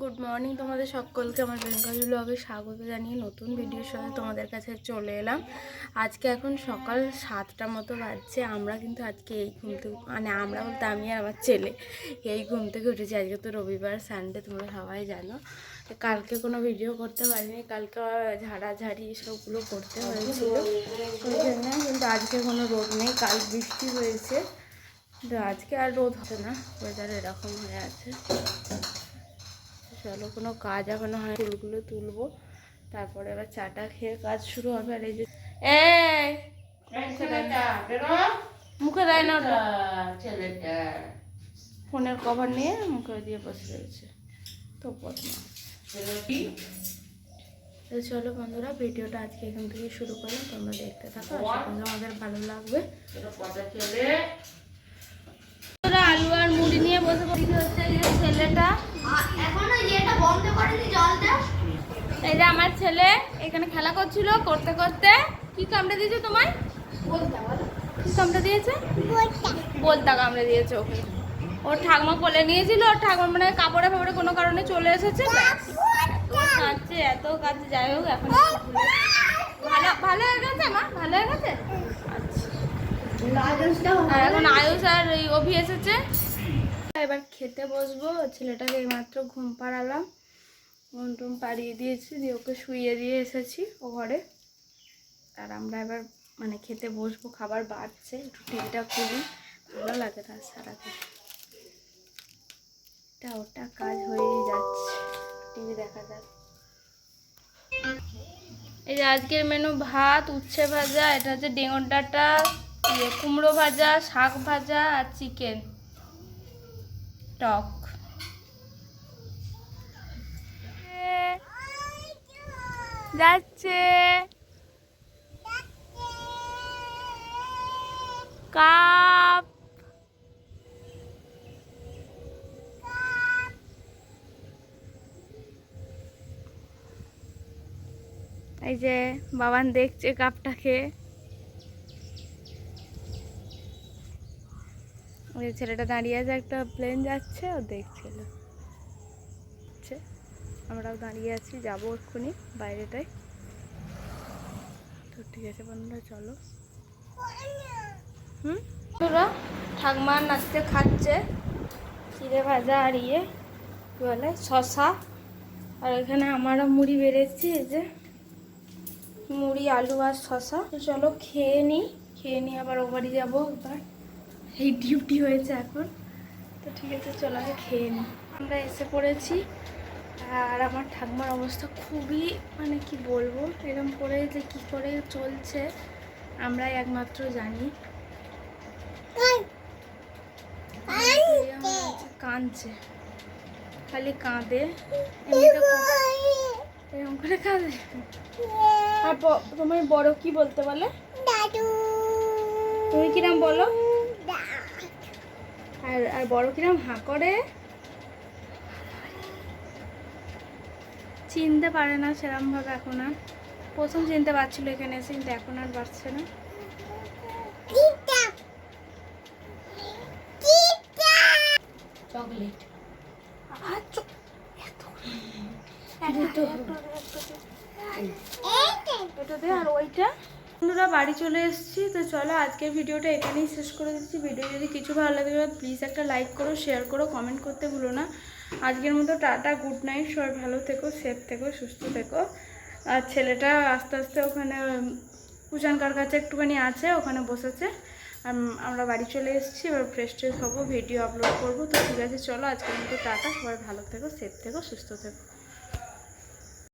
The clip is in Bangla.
গুড মর্নিং তোমাদের সকলকে আমার বেঙ্গলি ব্লগে স্বাগত জানিয়ে নতুন ভিডিওর সাথে তোমাদের কাছে চলে এলাম। আজকে এখন সকাল 7টার মতো বাজছে। আমরা কিন্তু আজকে এই ঘুম থেকে আমরা বলতে আমি আর আমার ছেলে এই ঘুম থেকে উঠেছি। আজকে তো রবিবার সানডে, তোমরা সবাই জানো। কালকে কোনো ভিডিও করতে পারিনি, কালকে ঝাড়াঝাড়ি এসবগুলো করতে হয়েছিল ওই জন্য। কিন্তু আজকে কোনো রোদ নেই, কাল বৃষ্টি হয়েছে, কিন্তু আজকে আর রোদ হবে না, ওয়েদার এরকম হয়ে আছে। চলো, কোনো কাজ এখনো হয়, ফুলগুলো তুলবো, তারপরে এবার চাটা খেয়ে কাজ শুরু হবে। আর এই যে মুখে দেয় না, ছেলেটা ফোনের কভার নিয়ে মুখে দিয়ে বসে রয়েছে তো বদমাস। চলো বন্ধুরা, ভিডিওটা আজকে এখান থেকে শুরু করলাম, তোমরা দেখতে থাকো, আমাদের ভালো লাগবে। আলু আর মুড়ি নিয়ে বসে পড়তে হচ্ছে। এই যে ছেলেটা এখনো এটা বন্ধ করেনি, জলটা। এই যে আমার ছেলে এখানে খেলা করছিল, করতে করতে কি কামড়ে দিয়েছে তোমায়? কি কামড়ে দিয়েছে? বলতা কামড়ে দিয়েছে ওকে। ওর ঠাকুমা কোলে নিয়েছিল, ওর ঠাকুমা মানে কাপড়ে ফাপড়ে কোনো কারণে চলে এসেছে, কাঁদছে, এত কাঁদছে। যাই হোক, এখন ভালো ভালো হয়ে গেছে, মা ভালো হয়ে গেছে। এখন আয়ুষ আর অভি এসেছে, এবার খেতে বসবো। ছেলেটাকে মাত্র ঘুম পাড়ালাম, ঘুম টুম পাড়িয়ে দিয়েছি, দিয়ে ওকে শুইয়ে দিয়ে এসেছি ও ঘরে। আর আমরা এবার মানে খেতে বসবো, খাবার বাড়ছে, একটু টিভিটা খুলি, ভালো লাগে না সারাদিন, এটা ওটা কাজ হয়েই যাচ্ছে, টিভি দেখা যাক। এই যে আজকের মেনু: ভাত, উচ্ছে ভাজা, এটা হচ্ছে ডেঙর ডাঁটা, কুমড়ো ভাজা, শাক ভাজা আর চিকেন, টক। যাচ্ছে কাপ। এই যে বাবান দেখছে কাপটাকে। ওই ছেলেটা দাঁড়িয়ে আছে, একটা প্লেন যাচ্ছে, ও দেখছিল। আমরাও দাঁড়িয়ে আছি, যাবো এক্ষুনি বাইরেটায়। তো ঠিক আছে বন্ধুরা, চলো। তোরা ঠাকমা নাচতে খাচ্ছে চিড়ে ভাজা আর কি বলে শশা। আর এখানে আমারও মুড়ি বেড়েছি, এই যে মুড়ি, আলু আর শশা। তো চলো খেয়ে নিই, আবার ও বাড়ি যাবো। এবার এই ডিউটি হয়েছে এখন, তো ঠিক আছে চলো আগে খেয়ে নিই। আমরা এসে পড়েছি, আর আমার ঠাকুমার অবস্থা খুবই মানে কি বলবো, এরকম করে যে কি করে চলছে আমরাই একমাত্র জানি। কাঁদছে, খালি কাঁদে, এরকম করে কাঁদে। আর তোমার বড় কি বলতে বলে? তুমি কিরাম বলো? আর বড় কিরাম হাঁ করে, চিনতে পারে না সেরকম ভাবে এখন। আর প্রথম চিনতে পারছিল এখানে এসে, কিন্তু এখন আর পারছে না। চকলেট আর ওইটা। বন্ধুরা বাড়ি চলে এসেছি, তো চলো আজকের ভিডিওটা এখানেই শেষ করে দিচ্ছি। ভিডিও যদি কিছু ভালো লাগে প্লিজ একটা লাইক করো, শেয়ার করো, কমেন্ট করতে ভুলো না। আজকের মতো টাটা, গুড নাইট, সবাই ভালো থেকো, সেফ থেকো, সুস্থ থেকো। আর ছেলেটা আস্তে আস্তে ওখানে কুচানকার কাছে একটুখানি আছে, ওখানে বসেছে। আমরা বাড়ি চলে এসেছি, এবার ফ্রেশ ট্রেশ হবো, ভিডিও আপলোড করবো। তো ঠিক আছে চলো আজকের মতো টাটা, সবাই ভালো থেকো, সেফ থেকো, সুস্থ থেকো।